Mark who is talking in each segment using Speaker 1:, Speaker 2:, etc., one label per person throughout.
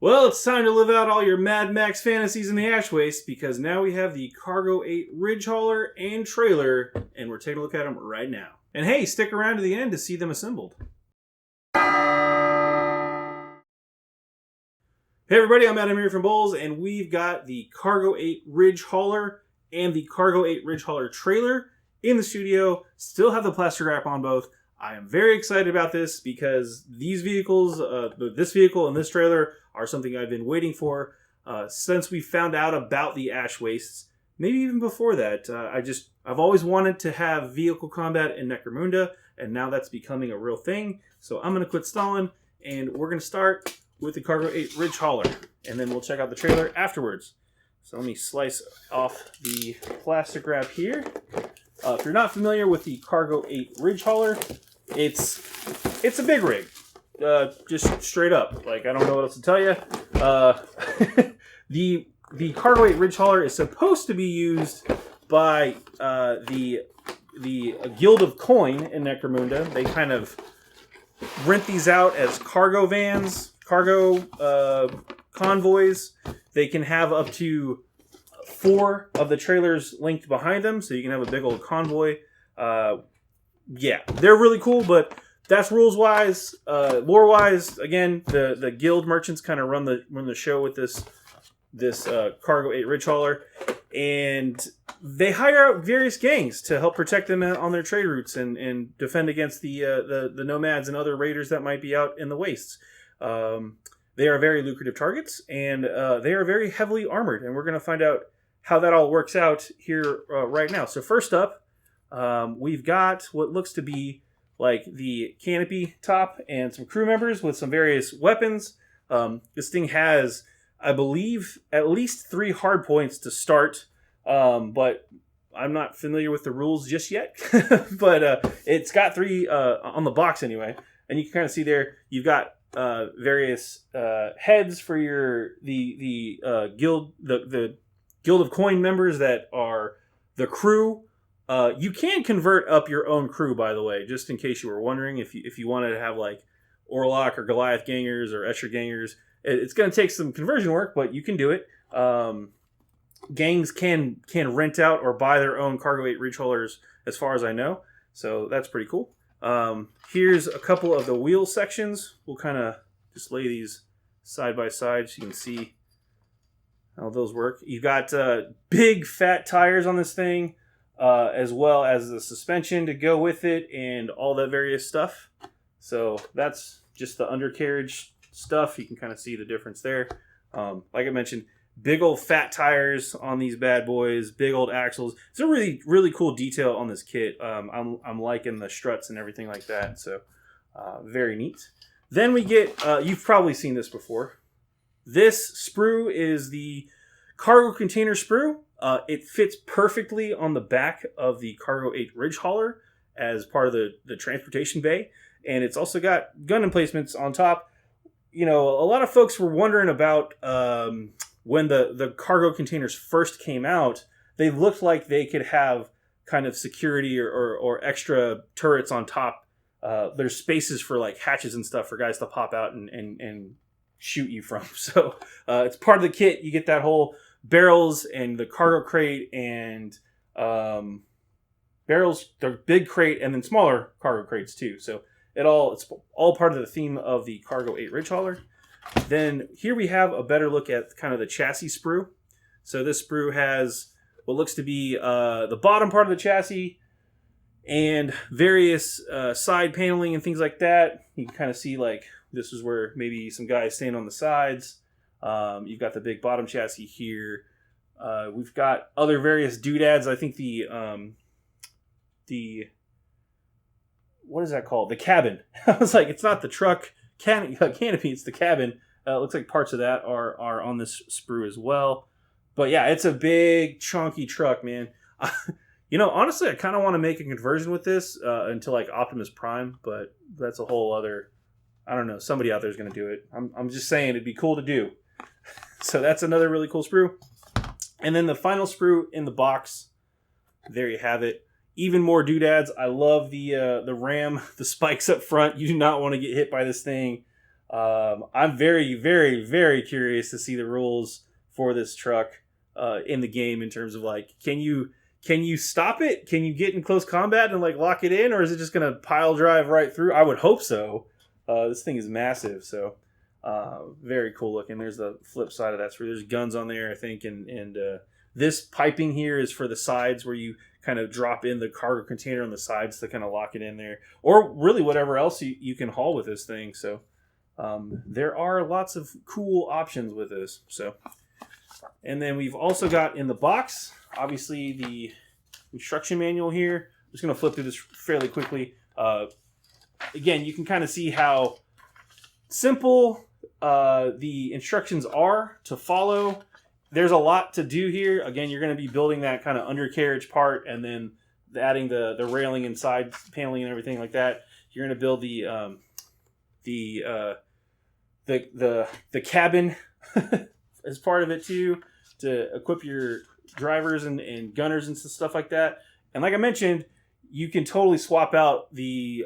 Speaker 1: Well, it's time to live out all your Mad Max fantasies in the ash waste because now we have the Cargo-8 Ridgehauler and trailer, and we're taking a look at them right now. And hey, stick around to the end to see them assembled. Hey everybody, I'm Adam here from Bowles, and we've got the Cargo-8 Ridgehauler and the Cargo-8 Ridgehauler trailer in the studio. Still have the plastic wrap on both. I am very excited about this because these vehicles, this vehicle and this trailer, are something I've been waiting for since we found out about the ash wastes. Maybe even before that. I've always wanted to have vehicle combat in Necromunda, and now that's becoming a real thing. So I'm going to quit stalling, and we're going to start with the Cargo-8 Ridgehauler, and then we'll check out the trailer afterwards. So let me slice off the plastic wrap here. If you're not familiar with the Cargo-8 Ridgehauler, it's a big rig. Just straight up. Like, I don't know what else to tell you. The Cargo-8 Ridgehauler is supposed to be used by the Guild of Coin in Necromunda. They kind of rent these out as cargo vans, cargo convoys. They can have up to 4 of the trailers linked behind them, so you can have a big old convoy. Yeah, they're really cool, but that's rules-wise. Lore-wise, again, the guild merchants kind of run the show with this Cargo-8 Ridgehauler, and they hire out various gangs to help protect them on their trade routes and defend against the nomads and other raiders that might be out in the wastes. They are very lucrative targets, and they are very heavily armored, and we're going to find out how that all works out here right now. So first up, we've got what looks to be like the canopy top and some crew members with some various weapons. This thing has, I believe, at least 3 hard points to start, but I'm not familiar with the rules just yet. But it's got 3 on the box anyway, and you can kind of see there you've got various heads for the guild, the Guild of Coin members that are the crew. You can convert up your own crew, by the way, just in case you were wondering. If you wanted to have like Orlok or Goliath gangers or Escher gangers, it's going to take some conversion work, but you can do it. Gangs can rent out or buy their own Cargo-8 Ridgehaulers, as far as I know. So that's pretty cool. Here's a couple of the wheel sections. We'll kind of just lay these side by side so you can see how those work. You've got big fat tires on this thing, as well as the suspension to go with it and all that various stuff. So that's just the undercarriage stuff. You can kind of see the difference there. Like I mentioned, big old fat tires on these bad boys, big old axles. It's a really, really cool detail on this kit. I'm liking the struts and everything like that. So very neat. Then we get, you've probably seen this before. This sprue is the cargo container sprue. It fits perfectly on the back of the Cargo-8 Ridgehauler as part of the transportation bay. And it's also got gun emplacements on top. You know, a lot of folks were wondering about when the cargo containers first came out. They looked like they could have kind of security or extra turrets on top. There's spaces for like hatches and stuff for guys to pop out and shoot you from. So it's part of the kit. You get that whole barrels and the cargo crate and barrels, the big crate, and then smaller cargo crates too. So it's all part of the theme of the Cargo-8 Ridgehauler. Then here we have a better look at kind of the chassis sprue. So this sprue has what looks to be the bottom part of the chassis and various side paneling and things like that. You can kind of see like this is where maybe some guys stand on the sides. You've got the big bottom chassis here. We've got other various doodads. I think the what is that called? The cabin. I was like, it's not the truck canopy, it's the cabin. It looks like parts of that are on this sprue as well. But yeah, it's a big, chunky truck, man. You know, honestly, I kind of want to make a conversion with this into like Optimus Prime, but that's a whole other, I don't know, somebody out there is going to do it. I'm just saying it'd be cool to do. So that's another really cool sprue. And then the final sprue in the box, there you have it. Even more doodads. I love the ram, the spikes up front. You do not want to get hit by this thing. I'm very, very, very curious to see the rules for this truck in the game in terms of like, can you stop it? Can you get in close combat and like lock it in, or is it just gonna pile drive right through? I would hope so. This thing is massive, so very cool looking. There's the flip side of that. So there's guns on there, I think, and this piping here is for the sides where you kind of drop in the cargo container on the sides to kind of lock it in there, or really whatever else you can haul with this thing. So there are lots of cool options with this. So, and then we've also got in the box, obviously, the instruction manual here. I'm just going to flip through this fairly quickly. Again, you can kind of see how simple the instructions are to follow. There's a lot to do here. Again, you're going to be building that kind of undercarriage part, and then adding the railing and side paneling and everything like that. You're going to build the cabin as part of it too, to equip your drivers and gunners and stuff like that. And like I mentioned, you can totally swap out the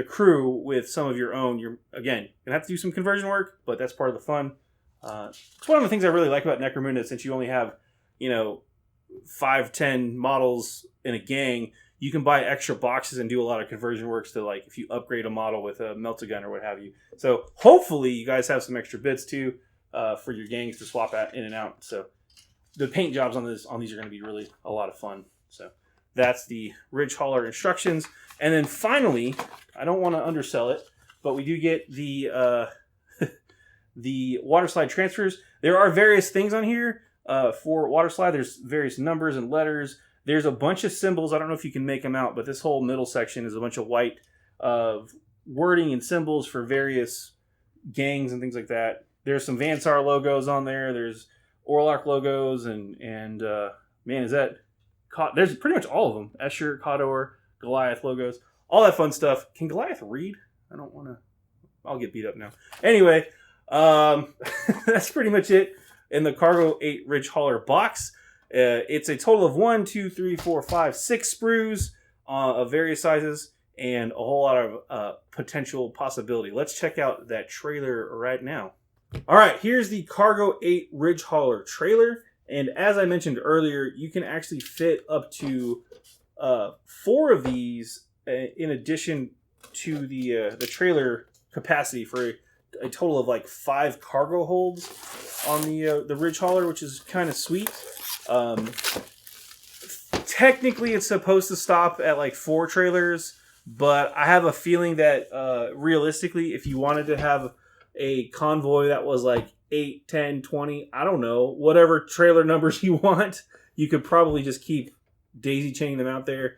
Speaker 1: crew with some of your own. You're again gonna have to do some conversion work, but that's part of the fun. It's one of the things I really like about Necromunda, since you only have 5-10 models in a gang. You can buy extra boxes and do a lot of conversion works to, like, if you upgrade a model with a melt-a-gun or what have you. So hopefully you guys have some extra bits too for your gangs to swap in and out. So the paint jobs on these are going to be really a lot of fun. So that's the Ridgehauler instructions. And then finally, I don't want to undersell it, but we do get the the water slide transfers. There are various things on here for water slide. There's various numbers and letters. There's a bunch of symbols. I don't know if you can make them out, but this whole middle section is a bunch of white wording and symbols for various gangs and things like that. There's some Vansar logos on there. There's Orlark logos and man, is that... There's pretty much all of them. Escher, Cawdor, Goliath logos. All that fun stuff. Can Goliath read? I don't want to... I'll get beat up now. Anyway, that's pretty much it in the Cargo-8 Ridgehauler box. It's a total of 1, 2, 3, 4, 5, 6 sprues of various sizes and a whole lot of potential possibility. Let's check out that trailer right now. All right, here's the Cargo-8 Ridgehauler trailer. And as I mentioned earlier, you can actually fit up to 4 of these in addition to the trailer capacity, for a total of like 5 cargo holds on the Ridgehauler, which is kind of sweet. Technically, it's supposed to stop at like 4 trailers, but I have a feeling that realistically, if you wanted to have a convoy that was like 8, 10, 20, I don't know, whatever trailer numbers you want, you could probably just keep daisy chaining them out there.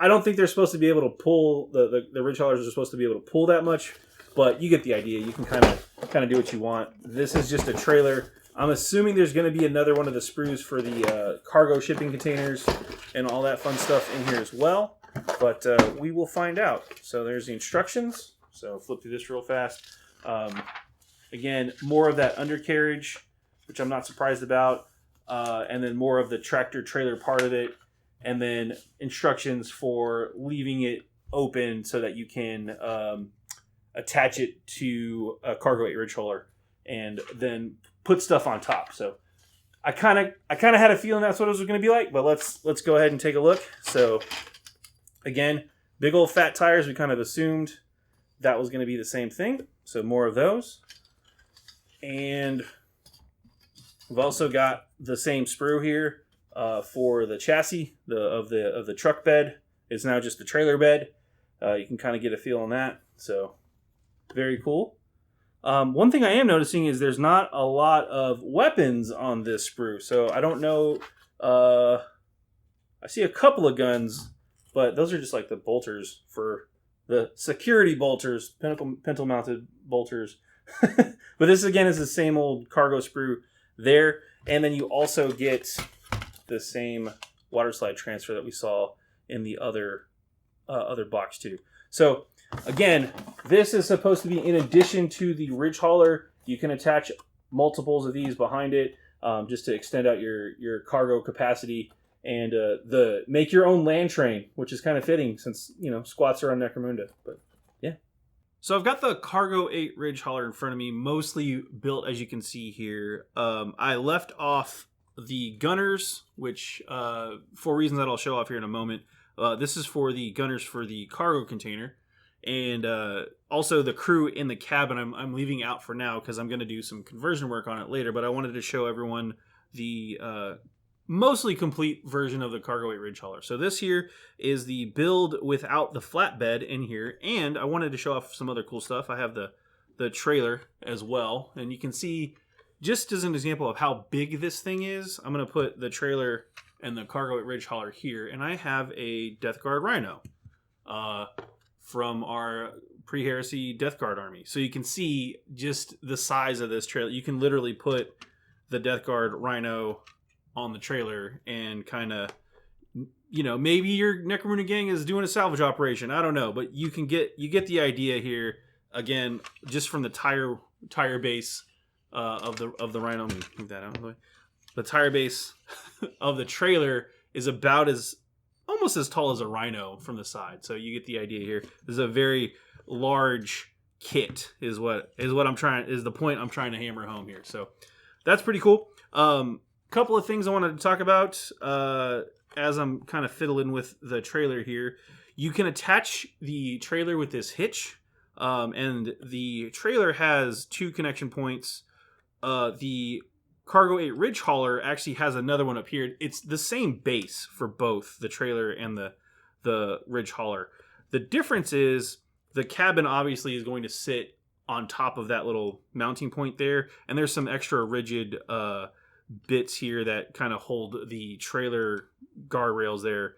Speaker 1: I don't think they're supposed to be able to pull, the Ridgehaulers are supposed to be able to pull that much, but you get the idea. You can kind of do what you want. This is just a trailer. I'm assuming there's going to be another one of the sprues for the cargo shipping containers and all that fun stuff in here as well, but we will find out. So there's the instructions. So flip through this real fast. Again, more of that undercarriage, which I'm not surprised about, and then more of the tractor trailer part of it, and then instructions for leaving it open so that you can attach it to a Cargo-8 Ridgehauler and then put stuff on top. So I kind of had a feeling that's what it was going to be like, but let's go ahead and take a look. So again, big old fat tires. We kind of assumed that was going to be the same thing. So more of those. And we've also got the same sprue here for the chassis of the truck bed. It's now just the trailer bed. You can kind of get a feel on that. So very cool. One thing I am noticing is there's not a lot of weapons on this sprue. So I don't know. I see a couple of guns, but those are just like the bolters for the security bolters, pintle mounted bolters. But this again is the same old cargo sprue there, and then you also get the same water slide transfer that we saw in the other box too. So again, this is supposed to be in addition to the Ridgehauler. You can attach multiples of these behind it just to extend out your cargo capacity, and the make your own land train, which is kind of fitting since squats are on Necromunda. But yeah. So I've got the Cargo-8 Ridgehauler in front of me, mostly built as you can see here. I left off the gunners, which for reasons that I'll show off here in a moment. This is for the gunners for the cargo container. And also the crew in the cabin I'm leaving out for now because I'm going to do some conversion work on it later. But I wanted to show everyone the mostly complete version of the Cargo-8 Ridgehauler. So this here is the build without the flatbed in here, and I wanted to show off some other cool stuff. I have the trailer as well, and you can see, just as an example of how big this thing is, I'm going to put the trailer and the Cargo-8 Ridgehauler here, and I have a Death Guard Rhino from our pre-heresy Death Guard army. So you can see just the size of this trailer. You can literally put the Death Guard Rhino on the trailer and kind of, you know, maybe your Necromunda gang is doing a salvage operation. I don't know, but you get the idea here. Again, just from the tire base of the Rhino. Let me move that out of the way. The tire base of the trailer is about almost as tall as a Rhino from the side. So you get the idea here. This is a very large kit is the point I'm trying to hammer home here. So that's pretty cool. Couple of things I wanted to talk about as I'm kind of fiddling with the trailer here. You can attach the trailer with this hitch, and the trailer has 2 connection points. The Cargo-8 Ridgehauler actually has another one up here. It's the same base for both the trailer and the Ridgehauler. The difference is the cabin obviously is going to sit on top of that little mounting point there, and there's some extra rigid bits here that kind of hold the trailer guardrails there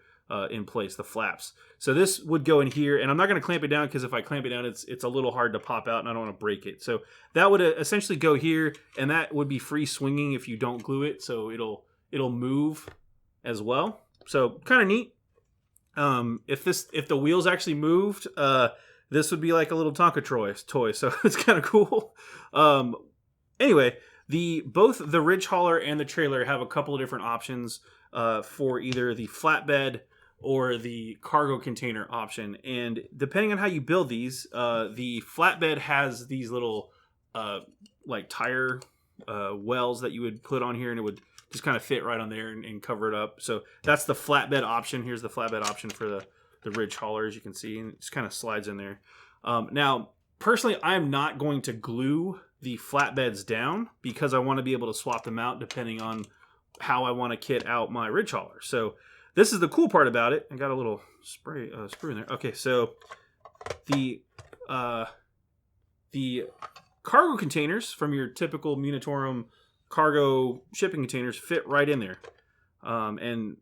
Speaker 1: in place, the flaps. So this would go in here, and I'm not going to clamp it down because if I clamp it down, it's a little hard to pop out, and I don't want to break it. So that would essentially go here, and that would be free swinging if you don't glue it, so it'll move as well. So kind of neat. If the wheels actually moved, this would be like a little Tonka toy. So it's kind of cool. Anyway. Both the Ridgehauler and the trailer have a couple of different options for either the flatbed or the cargo container option. And depending on how you build these, the flatbed has these little like tire wells that you would put on here, and it would just kind of fit right on there and cover it up. So that's the flatbed option. Here's the flatbed option for the Ridgehauler, as you can see, and it just kind of slides in there. Now, personally, I'm not going to glue the flatbeds down because I want to be able to swap them out depending on how I want to kit out my Ridgehauler. So this is the cool part about it. I got a little screw in there. Okay, so the cargo containers from your typical Munitorum cargo shipping containers fit right in there, and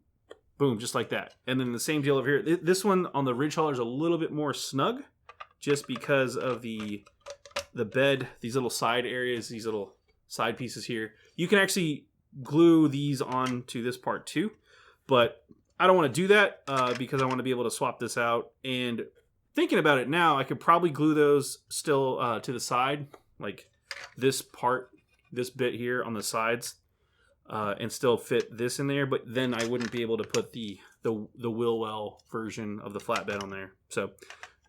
Speaker 1: boom, just like that. And then the same deal over here. This one on the Ridgehauler is a little bit more snug, just because of the bed, these little side areas, these little side pieces here. You can actually glue these onto this part too, but I don't want to do that because I want to be able to swap this out. And thinking about it now, I could probably glue those still to the side, like this bit here on the sides, and still fit this in there, but then I wouldn't be able to put the Willwell version of the flatbed on there. So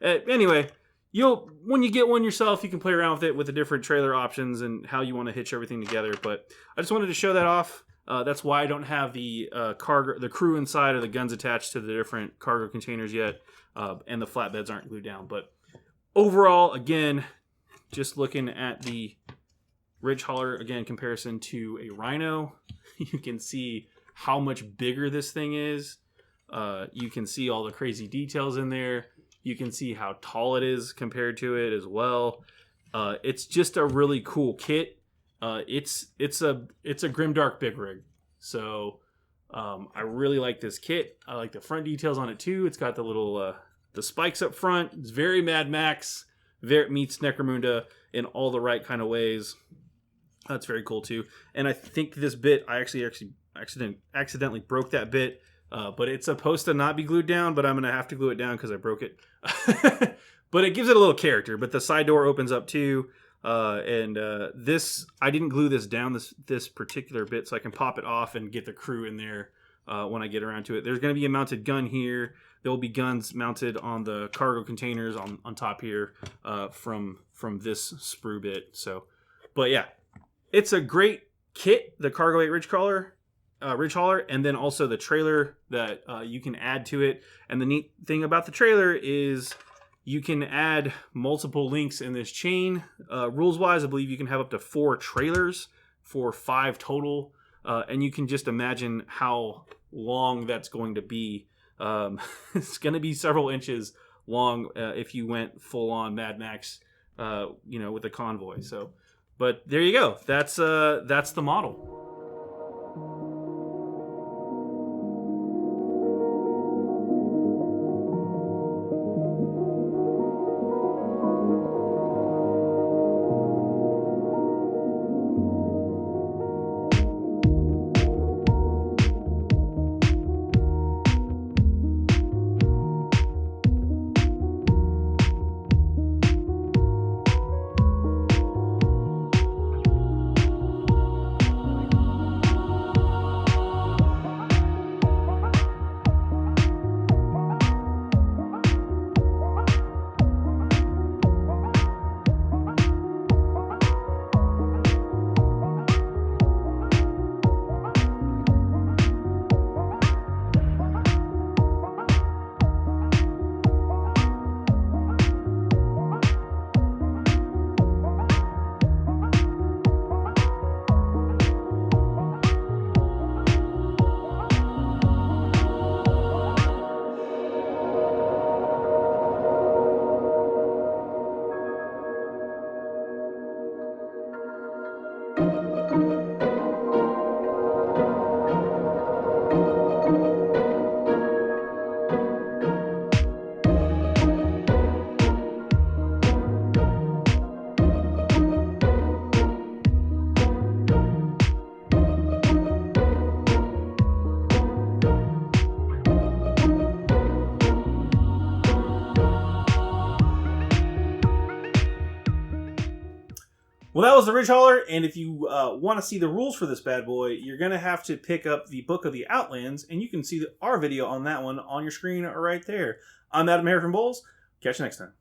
Speaker 1: anyway, when you get one yourself, you can play around with it with the different trailer options and how you want to hitch everything together. But I just wanted to show that off. That's why I don't have the crew inside or the guns attached to the different cargo containers yet, and the flatbeds aren't glued down. But overall, again, just looking at the Ridgehauler, again, comparison to a Rhino, you can see how much bigger this thing is. You can see all the crazy details in there. You can see how tall it is compared to it as well. It's just a really cool kit. It's a grimdark big rig. So I really like this kit. I like the front details on it too. It's got the little the spikes up front. It's very Mad Max. It meets Necromunda in all the right kind of ways. That's very cool too. And I think this bit, I actually accidentally broke that bit. But it's supposed to not be glued down, but I'm going to have to glue it down because I broke it. But it gives it a little character. But the side door opens up too. This, I didn't glue this down, this particular bit, so I can pop it off and get the crew in there when I get around to it. There's going to be a mounted gun here. There will be guns mounted on the cargo containers on top here from this sprue bit. So, but yeah, it's a great kit, the Cargo-8 Ridgehauler, and then also the trailer that you can add to it. And the neat thing about the trailer is you can add multiple links in this chain. Rules-wise, I believe you can have up to 4 trailers for 5 total. And you can just imagine how long that's going to be. It's going to be several inches long if you went full-on Mad Max, with a convoy. So, but there you go. That's the model. Well, that was the Ridgehauler, and if you want to see the rules for this bad boy, you're going to have to pick up the Book of the Outlands, and you can see our video on that one on your screen right there. I'm Adam Harry from Bowles. Catch you next time.